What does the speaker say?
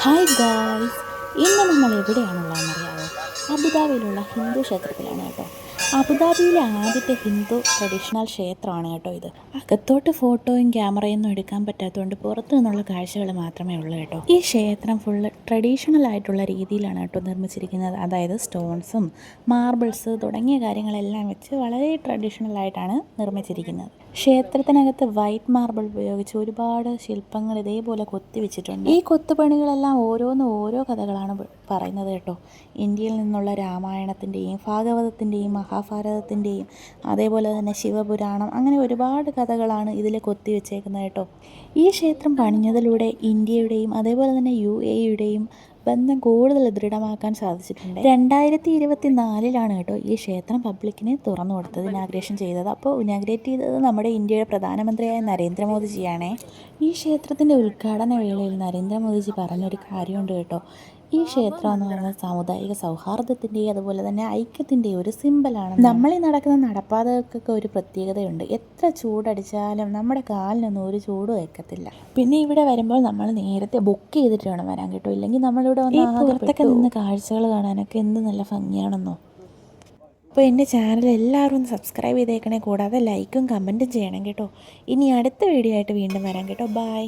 Hi guys, ഇന്ന് നമ്മൾ എവിടെയാണുള്ളതെന്നറിയാമോ? അബുദാബിയിലുള്ള ഹിന്ദു ക്ഷേത്രത്തിലാണ് കേട്ടോ. അബുദാബിയിലെ ആദ്യത്തെ ഹിന്ദു ട്രഡീഷണൽ ക്ഷേത്രമാണ് കേട്ടോ ഇത്. അകത്തോട്ട് ഫോട്ടോയും ക്യാമറയൊന്നും എടുക്കാൻ പറ്റാത്തതുകൊണ്ട് പുറത്തു നിന്നുള്ള കാഴ്ചകൾ മാത്രമേ ഉള്ളൂ കേട്ടോ. ഈ ക്ഷേത്രം ഫുള്ള് ട്രഡീഷണൽ ആയിട്ടുള്ള രീതിയിലാണ് കേട്ടോ നിർമ്മിച്ചിരിക്കുന്നത്. അതായത് സ്റ്റോൺസും മാർബിൾസ് തുടങ്ങിയ കാര്യങ്ങളെല്ലാം വെച്ച് വളരെ ട്രഡീഷണൽ ആയിട്ടാണ് നിർമ്മിച്ചിരിക്കുന്നത്. ക്ഷേത്രത്തിനകത്ത് വൈറ്റ് മാർബിൾ ഉപയോഗിച്ച് ഒരുപാട് ശില്പങ്ങൾ ഇതേപോലെ കൊത്തിവെച്ചിട്ടുണ്ട്. ഈ കൊത്തുപണികളെല്ലാം ഓരോന്നും ഓരോ കഥകളാണ് പറയുന്നത് കേട്ടോ. ഇന്ത്യയിൽ നിന്നുള്ള രാമായണത്തിൻ്റെയും ഭാഗവതത്തിൻ്റെയും മഹാഭാരതത്തിൻ്റെയും അതേപോലെ തന്നെ ശിവപുരാണം, അങ്ങനെ ഒരുപാട് കഥകളാണ് ഇതിൽ കൊത്തിവെച്ചേക്കുന്നത് കേട്ടോ. ഈ ക്ഷേത്രം പണിഞ്ഞതിലൂടെ ഇന്ത്യയുടെയും അതേപോലെ തന്നെ UAE-യുടെയും ബന്ധം കൂടുതൽ ദൃഢമാക്കാൻ സാധിച്ചിട്ടുണ്ട്. 2024 കേട്ടോ ഈ ക്ഷേത്രം പബ്ലിക്കിന് തുറന്നു കൊടുത്തത്, ഇനാഗ്രേഷൻ ചെയ്തത്. അപ്പോൾ ഇനാഗ്രേറ്റ് ചെയ്തത് നമ്മുടെ ഇന്ത്യയുടെ പ്രധാനമന്ത്രിയായ നരേന്ദ്രമോദിജിയാണേ. ഈ ക്ഷേത്രത്തിൻ്റെ ഉദ്ഘാടന വേളയിൽ നരേന്ദ്രമോദിജി പറഞ്ഞൊരു കാര്യമുണ്ട് കേട്ടോ. ഈ ക്ഷേത്രം എന്ന് പറയുന്നത് സാമുദായിക സൗഹാർദ്ദത്തിൻ്റെയും അതുപോലെ തന്നെ ഐക്യത്തിൻ്റെയും ഒരു സിമ്പലാണ്. നമ്മളീ നടക്കുന്ന നടപ്പാതകൾക്കൊക്കെ ഒരു പ്രത്യേകതയുണ്ട്. എത്ര ചൂടടിച്ചാലും നമ്മുടെ കാലിനൊന്നും ഒരു ചൂടും ഏൽക്കത്തില്ല. പിന്നെ ഇവിടെ വരുമ്പോൾ നമ്മൾ നേരത്തെ ബുക്ക് ചെയ്തിട്ട് വേണം വരാൻ കേട്ടോ. ഇല്ലെങ്കിൽ നമ്മളിവിടെ വന്ന് പുറത്തൊക്കെ നിന്ന് കാഴ്ചകൾ കാണാനൊക്കെ എന്ത് നല്ല ഭംഗിയാണെന്നോ. അപ്പോൾ എൻ്റെ ചാനൽ എല്ലാവരും ഒന്ന് സബ്സ്ക്രൈബ് ചെയ്തേക്കണേ, കൂടാതെ ലൈക്കും കമൻറ്റും ചെയ്യണം കേട്ടോ. ഇനി അടുത്ത വീഡിയോ ആയിട്ട് വീണ്ടും വരാം കേട്ടോ. ബൈ.